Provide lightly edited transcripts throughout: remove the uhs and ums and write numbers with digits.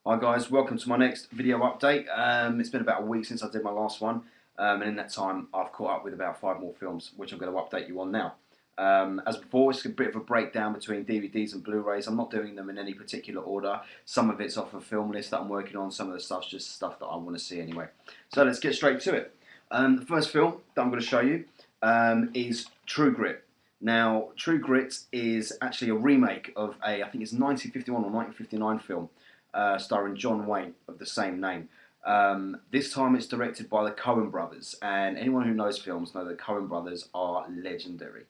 Hi guys, welcome to my next video update. It's been about a week since I did my last one, and in that time I've caught up with about 5 more films, which I'm going to update you on now. As before, it's a bit of a breakdown between DVDs and Blu-rays. I'm not doing them in any particular order. Some of it's off a film list that I'm working on, some of the stuff's just stuff that I want to see anyway. So let's get straight to it. The first film that I'm going to show you is True Grit. Now, True Grit is actually a remake of I think it's 1951 or 1959 film starring John Wayne of the same name. This time it's directed by the Coen brothers, and anyone who knows films know that Coen brothers are legendary.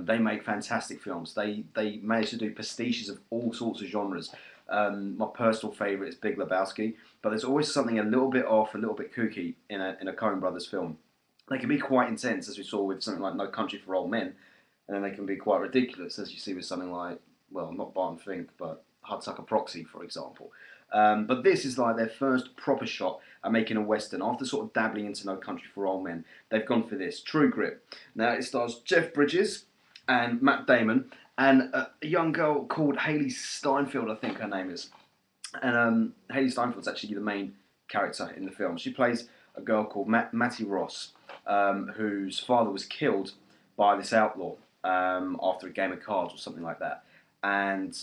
They make fantastic films. They manage to do pastiches of all sorts of genres. My personal favourite is Big Lebowski, but there's always something a little bit off, a little bit kooky in a Coen brothers film. They can be quite intense, as we saw with something like No Country for Old Men, and then they can be quite ridiculous, as you see with something like, well, not Barton Fink, but Hudsucker Proxy, for example. But this is like their first proper shot at making a western. After sort of dabbling into No Country for Old Men, they've gone for this, True Grit. Now it stars Jeff Bridges and Matt Damon and a young girl called Haley Steinfeld, I think her name is. And Haley Steinfeld's actually the main character in the film. She plays a girl called Mattie Ross, whose father was killed by this outlaw after a game of cards or something like that. And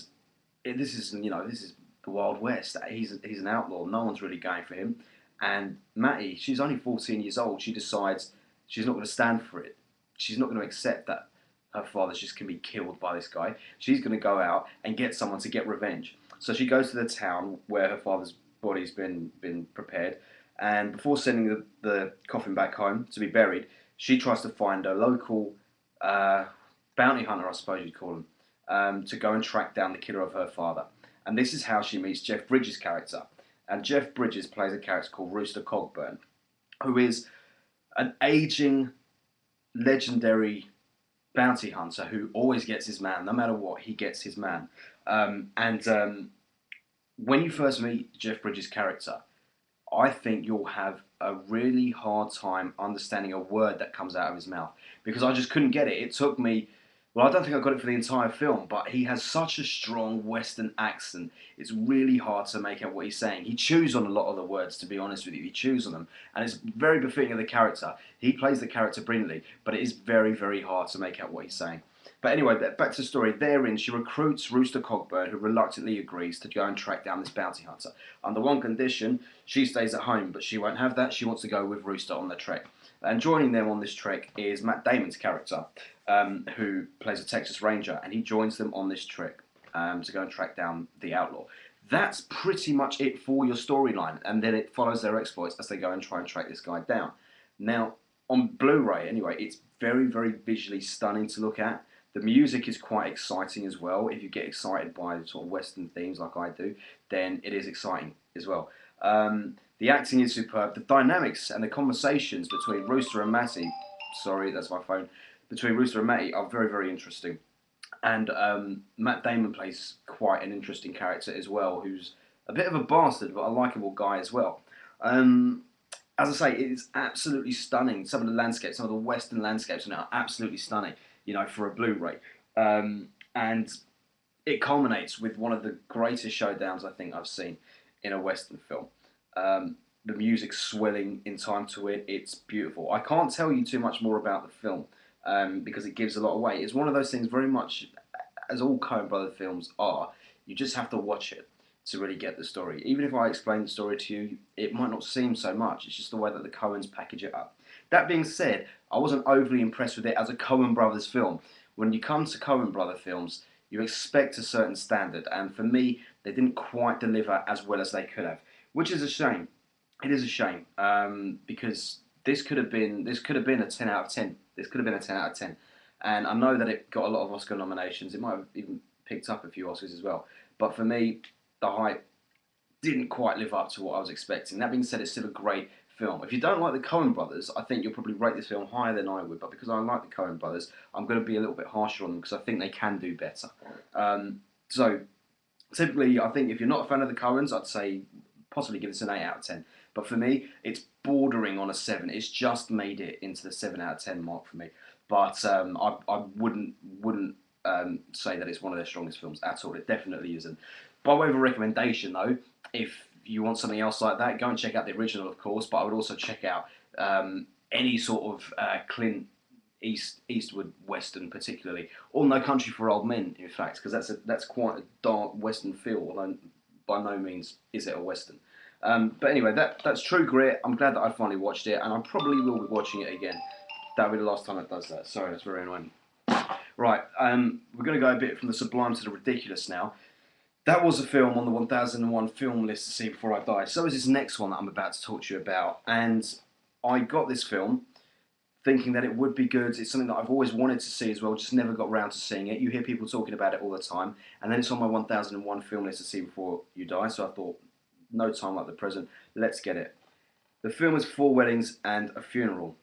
this is the Wild West. He's an outlaw. No one's really going for him. And Mattie, she's only 14 years old. She decides she's not going to stand for it. She's not going to accept that her father's just going to be killed by this guy. She's going to go out and get someone to get revenge. So she goes to the town where her father's body's been prepared, and before sending the coffin back home to be buried, she tries to find a local bounty hunter, I suppose you'd call him, to go and track down the killer of her father. And this is how she meets Jeff Bridges' character. And Jeff Bridges plays a character called Rooster Cogburn, who is an aging, legendary bounty hunter who always gets his man. No matter what, he gets his man. When you first meet Jeff Bridges' character, I think you'll have a really hard time understanding a word that comes out of his mouth, because I just couldn't get it. It took me, well, I don't think I got it for the entire film, but he has such a strong Western accent. It's really hard to make out what he's saying. He chews on a lot of the words, to be honest with you. He chews on them, and it's very befitting of the character. He plays the character brilliantly, but it is very, very hard to make out what he's saying. But anyway, back to the story. Therein, she recruits Rooster Cogburn, who reluctantly agrees to go and track down this bounty hunter. Under one condition, she stays at home, but she won't have that. She wants to go with Rooster on the trek. And joining them on this trek is Matt Damon's character, who plays a Texas Ranger, and he joins them on this trek to go and track down the outlaw. That's pretty much it for your storyline, and then it follows their exploits as they go and try and track this guy down. Now, on Blu-ray, anyway, it's very, very visually stunning to look at. The music is quite exciting as well. If you get excited by sort of Western themes like I do, then it is exciting as well. The acting is superb. The dynamics and the conversations between Rooster and Mattie, sorry, that's my phone, between Rooster and Mattie are very, very interesting. And Matt Damon plays quite an interesting character as well, who's a bit of a bastard, but a likeable guy as well. As I say, it is absolutely stunning. Some of the landscapes, some of the Western landscapes are absolutely stunning, for a Blu-ray. And it culminates with one of the greatest showdowns I think I've seen in a Western film. The music swelling in time to it, it's beautiful. I can't tell you too much more about the film because it gives a lot away. It's one of those things very much, as all Coen Brother films are, you just have to watch it to really get the story. Even if I explain the story to you, it might not seem so much. It's just the way that the Coens package it up. That being said, I wasn't overly impressed with it as a Coen Brothers film. When you come to Coen Brother films, you expect a certain standard, and for me, they didn't quite deliver as well as they could have, which is a shame. It is a shame because this could have been a 10 out of 10. This could have been a 10 out of 10, and I know that it got a lot of Oscar nominations. It might have even picked up a few Oscars as well. But for me, the hype didn't quite live up to what I was expecting. That being said, it's still a great film. If you don't like the Coen Brothers, I think you'll probably rate this film higher than I would. But because I like the Coen Brothers, I'm going to be a little bit harsher on them because I think they can do better. So typically, I think if you're not a fan of the Coens, I'd say possibly give this an 8 out of 10. But for me, it's bordering on a 7. It's just made it into the 7 out of 10 mark for me. But I wouldn't say that it's one of their strongest films at all. It definitely isn't. By way of a recommendation, though, If you want something else like that, go and check out the original, of course. But I would also check out any sort of Clint Eastwood Western, particularly, or No Country for Old Men, in fact, because that's quite a dark Western feel. Although by no means is it a Western. But anyway, that's True Grit. I'm glad that I finally watched it, and I probably will be watching it again. That'll be the last time it does that. Sorry, that's very annoying. Right, we're going to go a bit from the sublime to the ridiculous now. That was a film on the 1001 film list to see before I die. So is this next one that I'm about to talk to you about. And I got this film thinking that it would be good. It's something that I've always wanted to see as well, just never got around to seeing it. You hear people talking about it all the time. And then it's on my 1001 film list to see before you die. So I thought, no time like the present, let's get it. The film is 4 Weddings and a Funeral.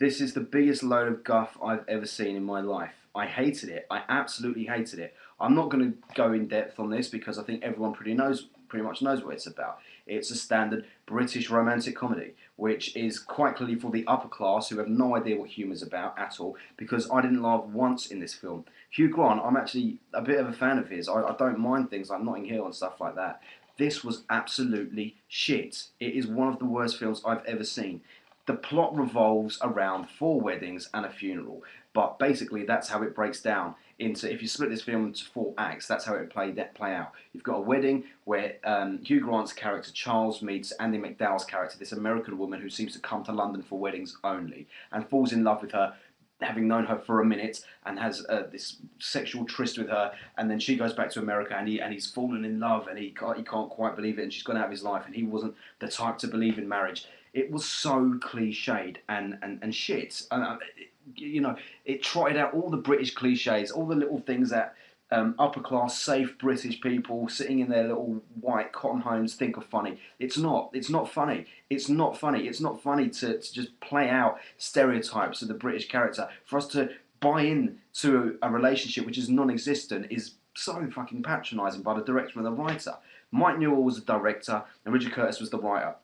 This is the biggest load of guff I've ever seen in my life. I hated it. I absolutely hated it. I'm not going to go in depth on this because I think everyone pretty much knows what it's about. It's a standard British romantic comedy, which is quite clearly for the upper class who have no idea what humour's about at all, because I didn't laugh once in this film. Hugh Grant, I'm actually a bit of a fan of his. I don't mind things like Notting Hill and stuff like that. This was absolutely shit. It is one of the worst films I've ever seen. The plot revolves around 4 weddings and a funeral, but basically that's how it breaks down into, if you split this film into 4 acts, that's how it play out. You've got a wedding where Hugh Grant's character Charles meets Andy McDowell's character, this American woman who seems to come to London for weddings only, and falls in love with her, having known her for a minute, and has this sexual tryst with her, and then she goes back to America, and he's fallen in love, and he can't quite believe it, and she's gone out of his life, and he wasn't the type to believe in marriage. It was so cliched and shit. You know, it trotted out all the British cliches, all the little things that upper class, safe British people sitting in their little white cotton homes think are funny. It's not. It's not funny. It's not funny. It's not funny to just play out stereotypes of the British character. For us to buy in to a relationship which is non-existent is so fucking patronising by the director and the writer. Mike Newell was the director and Richard Curtis was the writer.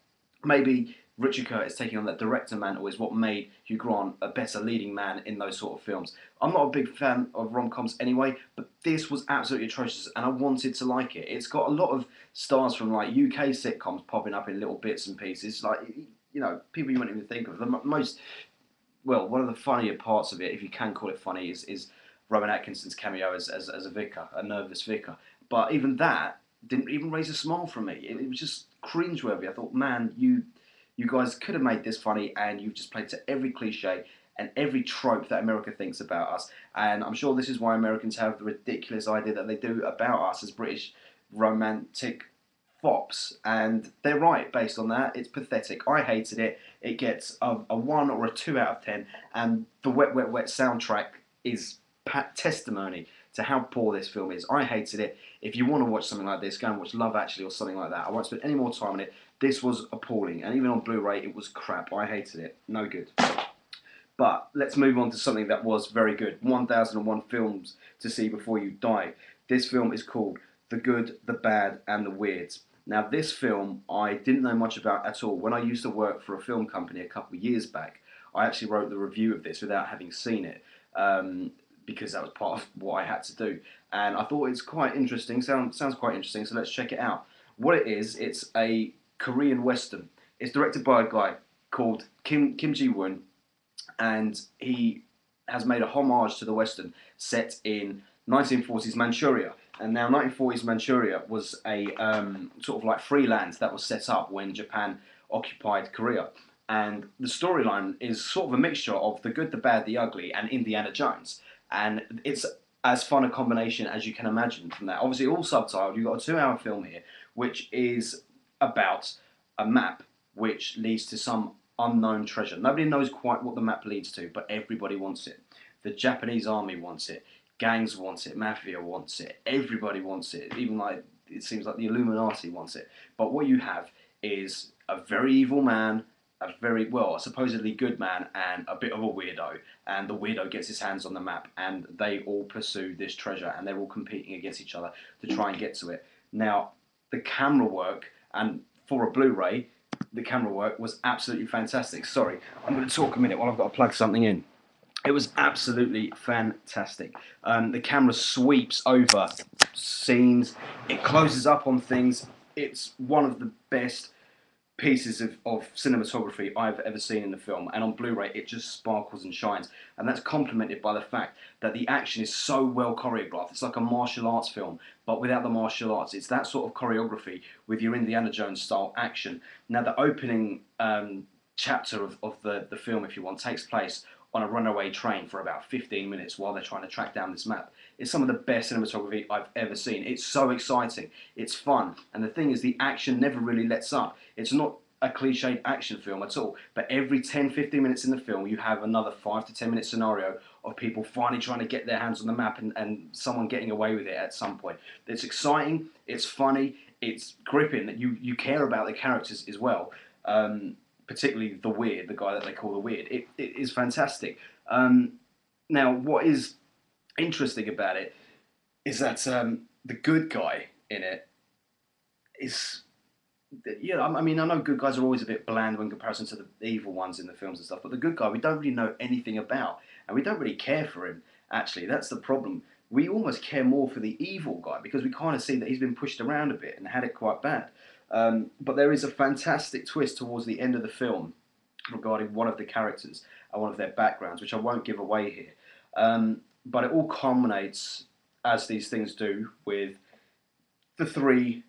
Maybe Richard Curtis taking on that director mantle is what made Hugh Grant a better leading man in those sort of films. I'm not a big fan of rom-coms anyway, but this was absolutely atrocious and I wanted to like it. It's got a lot of stars from like UK sitcoms popping up in little bits and pieces, like, you know, people you wouldn't even think of. The most, well, one of the funnier parts of it, if you can call it funny, is Rowan Atkinson's cameo as a vicar, a nervous vicar. But even that didn't even raise a smile from me. It was just cringeworthy. I thought, man, you guys could have made this funny, and you've just played to every cliche and every trope that America thinks about us. And I'm sure this is why Americans have the ridiculous idea that they do about us as British romantic fops. And they're right based on that. It's pathetic. I hated it. It gets a 1 or a 2 out of 10. And the Wet, Wet, Wet soundtrack is testimony to how poor this film is. I hated it. If you want to watch something like this, go and watch Love Actually or something like that. I won't spend any more time on it. This was appalling, and even on Blu-ray, it was crap. I hated it. No good. But let's move on to something that was very good. 1001 films to see before you die. This film is called The Good, the Bad, and the Weird. Now, this film I didn't know much about at all. When I used to work for a film company a couple of years back, I actually wrote the review of this without having seen it. Because that was part of what I had to do. And I thought it's quite interesting, sounds quite interesting, so let's check it out. What it is, it's a Korean Western. It's directed by a guy called Kim Ji-woon, and he has made a homage to the Western set in 1940s Manchuria. And now 1940s Manchuria was a sort of like free land that was set up when Japan occupied Korea. And the storyline is sort of a mixture of The Good, the Bad, the Ugly, and Indiana Jones. And it's as fun a combination as you can imagine from that. Obviously, all subtitled. You've got a 2-hour film here, which is about a map which leads to some unknown treasure. Nobody knows quite what the map leads to, but everybody wants it. The Japanese army wants it. Gangs want it. Mafia wants it. Everybody wants it. Even like, it seems like the Illuminati wants it. But what you have is a very evil man, a very, well, a supposedly good man, and a bit of a weirdo. And the weirdo gets his hands on the map, and they all pursue this treasure, and they're all competing against each other to try and get to it. Now, the camera work, and for a Blu-ray, the camera work was absolutely fantastic. Sorry, I'm going to talk a minute while I've got to plug something in. It was absolutely fantastic. The camera sweeps over scenes, it closes up on things. it's one of the best pieces of cinematography I've ever seen in the film, and on Blu-ray it just sparkles and shines, and that's complemented by the fact that the action is so well choreographed. It's like a martial arts film, but without the martial arts. It's that sort of choreography with your Indiana Jones style action. Now the opening chapter of the film, if you want, takes place on a runaway train for about 15 minutes while they're trying to track down this map. It's some of the best cinematography I've ever seen. It's so exciting, it's fun, and the thing is, the action never really lets up. It's not a cliched action film at all, but every 10-15 minutes in the film you have another 5 to 10 minute scenario of people finally trying to get their hands on the map, and someone getting away with it at some point. It's exciting, it's funny, it's gripping, that you care about the characters as well. Particularly the Weird, the guy that they call the Weird. It is fantastic. Now, what is interesting about it is that the good guy in it is, yeah, I mean, I know good guys are always a bit bland in comparison to the evil ones in the films and stuff, but the good guy we don't really know anything about, and we don't really care for him, actually. That's the problem. We almost care more for the evil guy because we kind of see that he's been pushed around a bit and had it quite bad. But there is a fantastic twist towards the end of the film regarding one of the characters and one of their backgrounds, which I won't give away here. But it all culminates, as these things do, with the three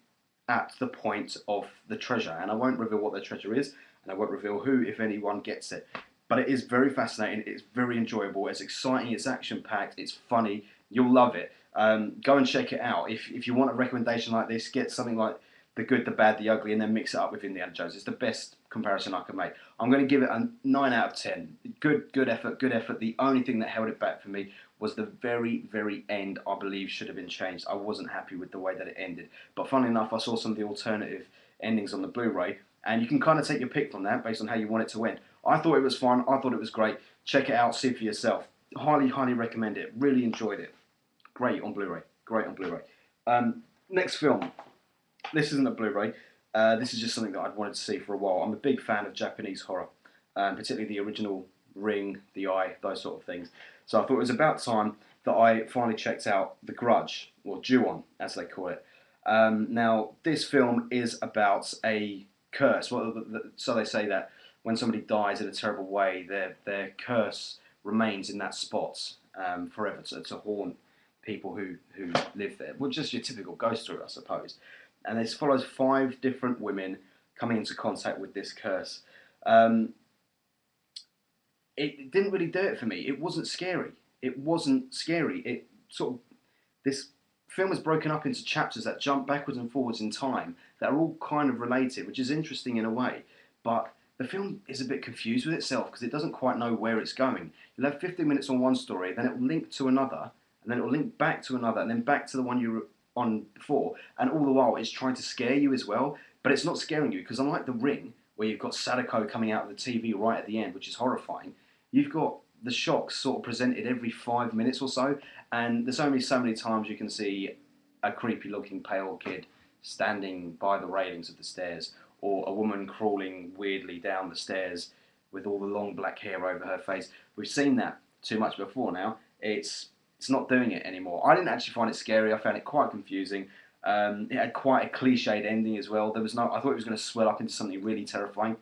at the point of the treasure. And I won't reveal what the treasure is, and I won't reveal who, if anyone, gets it. But it is very fascinating, it's very enjoyable, it's exciting, it's action-packed, it's funny, you'll love it. Go and check it out. If you want a recommendation like this, get something like The Good, the Bad, the Ugly, and then mix it up with Indiana Jones. It's the best comparison I can make. I'm going to give it a 9 out of 10. Good effort, good effort. The only thing that held it back for me was the very, very end, I believe, should have been changed. I wasn't happy with the way that it ended. But funnily enough, I saw some of the alternative endings on the Blu-ray, and you can kind of take your pick from that based on how you want it to end. I thought it was fun. I thought it was great. Check it out. See it for yourself. Highly, highly recommend it. Really enjoyed it. Great on Blu-ray. Great on Blu-ray. Next film. This isn't a Blu-ray. This is just something that I'd wanted to see for a while. I'm a big fan of Japanese horror, particularly the original Ring, The Eye, those sort of things. So I thought it was about time that I finally checked out The Grudge, or Ju-on, as they call it. Now, this film is about a curse. Well, so they say that when somebody dies in a terrible way, their curse remains in that spot forever to haunt people who live there. Well, just your typical ghost story, I suppose. And this follows 5 different women coming into contact with this curse. It didn't really do it for me. It wasn't scary. It wasn't scary. It sort of, this film is broken up into chapters that jump backwards and forwards in time that are all kind of related, which is interesting in a way. But the film is a bit confused with itself because it doesn't quite know where it's going. You'll have 15 minutes on one story, then it will link to another, and then it will link back to another, and then back to the one you were on before. And all the while, it's trying to scare you as well. But it's not scaring you because unlike The Ring, where you've got Sadako coming out of the TV right at the end, which is horrifying, you've got the shocks sort of presented every 5 minutes or so, and there's only so many times you can see a creepy looking pale kid standing by the railings of the stairs, or a woman crawling weirdly down the stairs with all the long black hair over her face. We've seen that too much before now. It's not doing it anymore. I didn't actually find it scary. I found it quite confusing. It had quite a cliched ending as well. I thought it was going to swell up into something really terrifying.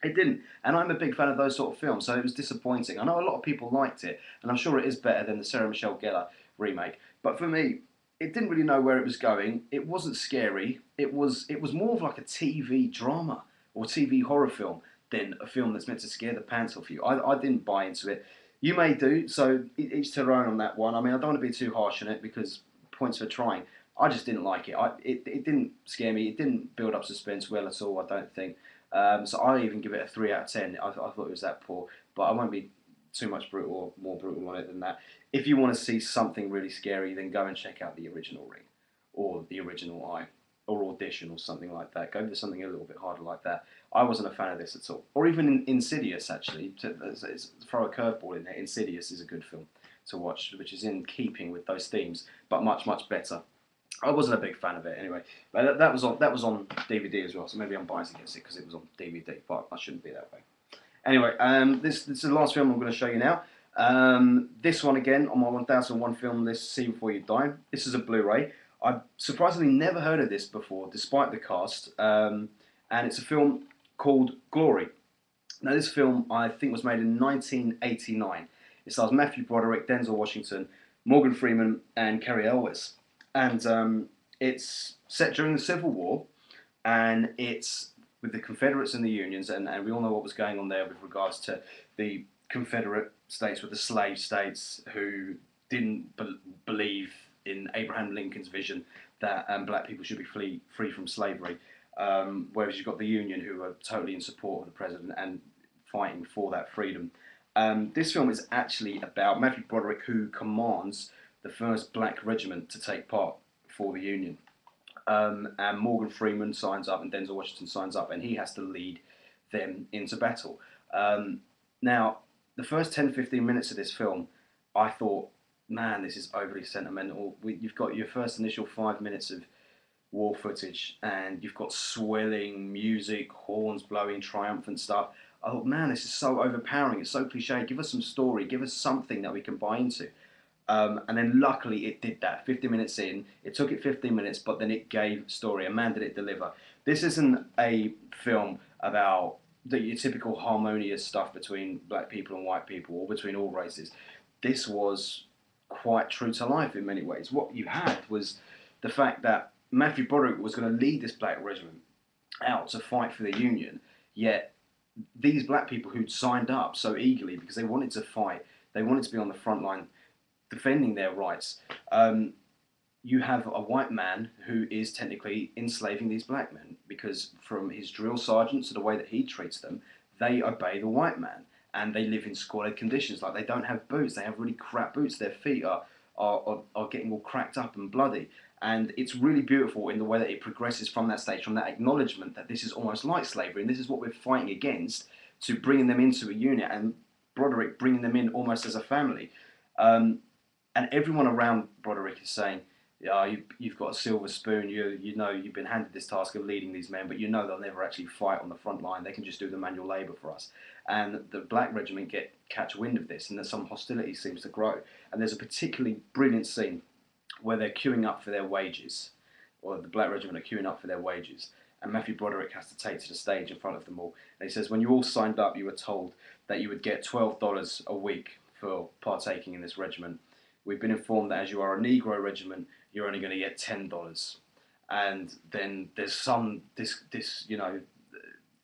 It didn't, and I'm a big fan of those sort of films, so it was disappointing. I know a lot of people liked it, and I'm sure it is better than the Sarah Michelle Gellar remake. But for me, it didn't really know where it was going. It wasn't scary. It was more of like a TV drama or TV horror film than a film that's meant to scare the pants off you. I didn't buy into it. You may do, so each to their own on that one. I mean, I don't want to be too harsh on it because points for trying. I just didn't like it. It didn't scare me. It didn't build up suspense well at all, I don't think. So I even give it a 3 out of 10. I thought it was that poor, but I won't be too much brutal or more brutal on it than that. If you want to see something really scary, then go and check out the original Ring, or the original Eye, or Audition, or something like that. Go for something a little bit harder like that. I wasn't a fan of this at all. Or even Insidious, actually. To throw a curveball in there, Insidious is a good film to watch, which is in keeping with those themes, but much, much better. I wasn't a big fan of it anyway, but that was on DVD as well, so maybe I'm biased against it because it was on DVD, but I shouldn't be that way. Anyway, this is the last film I'm going to show you now. This one again on my 1001 film list, See Before You Die. This is a Blu-ray. I've surprisingly never heard of this before, despite the cast. And it's a film called Glory. Now, this film, I think, was made in 1989. It stars Matthew Broderick, Denzel Washington, Morgan Freeman, and Cary Elwes. And it's set during the Civil War, and it's with the Confederates and the Unions, and we all know what was going on there with regards to the Confederate states with the slave states who didn't believe in Abraham Lincoln's vision that black people should be free from slavery. Whereas you've got the Union who are totally in support of the president and fighting for that freedom. This film is actually about Matthew Broderick, who commands the first black regiment to take part for the Union. And Morgan Freeman signs up and Denzel Washington signs up, and he has to lead them into battle. Now, the first 10-15 minutes of this film, I thought, man, this is overly sentimental. You've got your first initial 5 minutes of war footage, and you've got swelling music, horns blowing, triumphant stuff. I thought, man, this is so overpowering. It's so cliche. Give us some story. Give us something that we can buy into. And then luckily it did that. 50 minutes in, it took it 15 minutes, but then it gave story. And man, did it deliver. This isn't a film about the typical harmonious stuff between black people and white people, or between all races. This was quite true to life in many ways. What you had was the fact that Matthew Broderick was going to lead this black regiment out to fight for the Union, yet these black people who'd signed up so eagerly because they wanted to fight, they wanted to be on the front line defending their rights, you have a white man who is technically enslaving these black men, because from his drill sergeants to the way that he treats them, they obey the white man, and they live in squalid conditions. Like, they don't have boots, they have really crap boots, their feet are getting all cracked up and bloody. And it's really beautiful in the way that it progresses from that stage, from that acknowledgement that this is almost like slavery and this is what we're fighting against, to bringing them into a unit, and Broderick bringing them in almost as a family. And everyone around Broderick is saying, yeah, you've got a silver spoon, you know you've been handed this task of leading these men, but you know they'll never actually fight on the front line, they can just do the manual labour for us. And the black regiment catch wind of this, and that some hostility seems to grow. And there's a particularly brilliant scene where they're queuing up for their wages, or the black regiment are queuing up for their wages, and Matthew Broderick has to take to the stage in front of them all. And he says, when you all signed up, you were told that you would get $12 a week for partaking in this regiment. We've been informed that as you are a Negro regiment, you're only going to get $10. And then there's this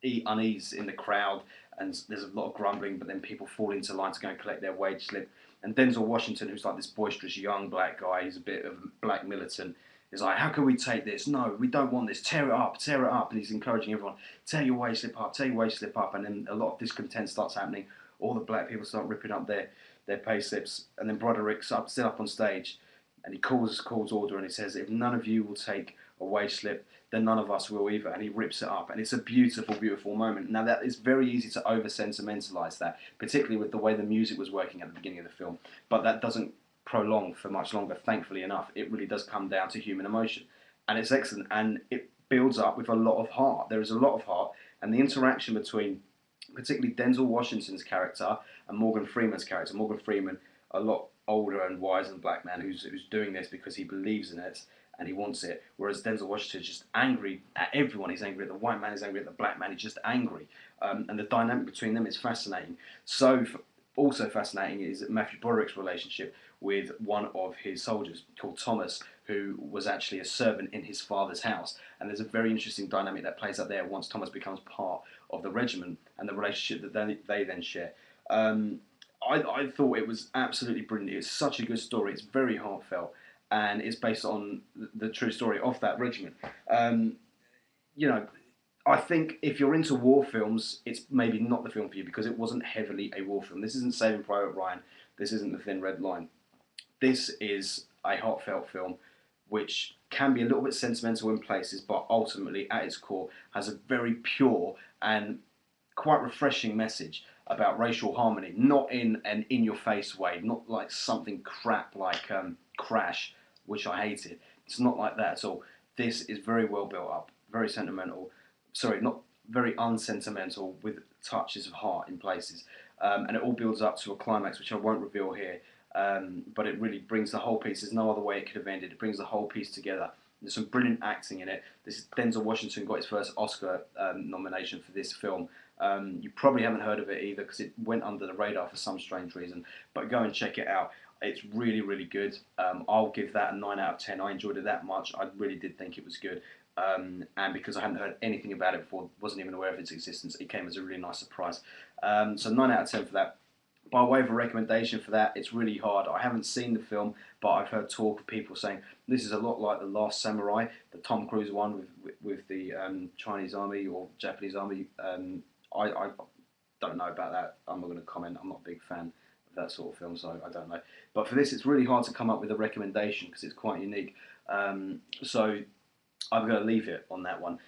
unease in the crowd, and there's a lot of grumbling, but then people fall into line to go and collect their wage slip. And Denzel Washington, who's like this boisterous young black guy, he's a bit of a black militant, is like, how can we take this? No, we don't want this. Tear it up, tear it up. And he's encouraging everyone, tear your wage slip up, tear your wage slip up. And then a lot of discontent starts happening. All the black people start ripping up their pay slips. And then Broderick's still up on stage, and he calls order, and he says, if none of you will take a wage slip, then none of us will either. And he rips it up, and it's a beautiful, beautiful moment. Now, that is very easy to over-sentimentalise that, particularly with the way the music was working at the beginning of the film. But that doesn't prolong for much longer, thankfully enough. It really does come down to human emotion. And it's excellent, and it builds up with a lot of heart. There is a lot of heart, and the interaction between particularly Denzel Washington's character and Morgan Freeman's character. Morgan Freeman, a lot older and wizened black man who's doing this because he believes in it and he wants it, whereas Denzel Washington is just angry at everyone. He's angry at the white man, he's angry at the black man, he's just angry. And the dynamic between them is fascinating. Also fascinating is Matthew Broderick's relationship with one of his soldiers called Thomas, who was actually a servant in his father's house. And there's a very interesting dynamic that plays out there once Thomas becomes part of the regiment, and the relationship that they then share. I thought it was absolutely brilliant. It's such a good story. It's very heartfelt, and it's based on the true story of that regiment. I think if you're into war films, it's maybe not the film for you, because it wasn't heavily a war film. This isn't Saving Private Ryan. This isn't The Thin Red Line. This is a heartfelt film which can be a little bit sentimental in places, but ultimately at its core has a very pure and quite refreshing message about racial harmony, not in an in-your-face way, not like something crap like Crash, which I hated. It's not like that at all. This is very well built up, very sentimental. Sorry, not very unsentimental, with touches of heart in places. And it all builds up to a climax, which I won't reveal here, but it really brings the whole piece. There's no other way it could have ended. It brings the whole piece together. There's some brilliant acting in it. Denzel Washington got his first Oscar nomination for this film. You probably haven't heard of it either because it went under the radar for some strange reason. But go and check it out. It's really, really good. I'll give that a 9 out of 10. I enjoyed it that much. I really did think it was good. And because I hadn't heard anything about it before, wasn't even aware of its existence, it came as a really nice surprise. So 9 out of 10 for that. By way of a recommendation for that, it's really hard. I haven't seen the film, but I've heard talk of people saying this is a lot like The Last Samurai, the Tom Cruise one with the Chinese army or Japanese army. I don't know about that. I'm not going to comment. I'm not a big fan of that sort of film, so I don't know. But for this, it's really hard to come up with a recommendation because it's quite unique. So I'm going to leave it on that one.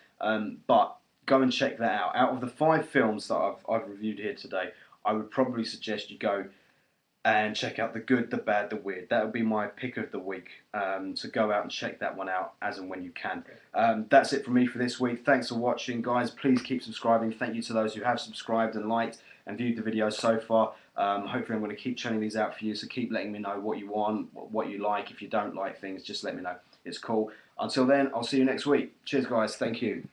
But go and check that out. Out of the 5 films that I've reviewed here today, I would probably suggest you go and check out The Good, The Bad, The Weird. That would be my pick of the week. So go out and check that one out as and when you can. That's it from me for this week. Thanks for watching, guys. Please keep subscribing. Thank you to those who have subscribed and liked and viewed the videos so far. Hopefully I'm going to keep churning these out for you, so keep letting me know what you want, what you like. If you don't like things, just let me know. It's cool. Until then, I'll see you next week. Cheers, guys. Thank you.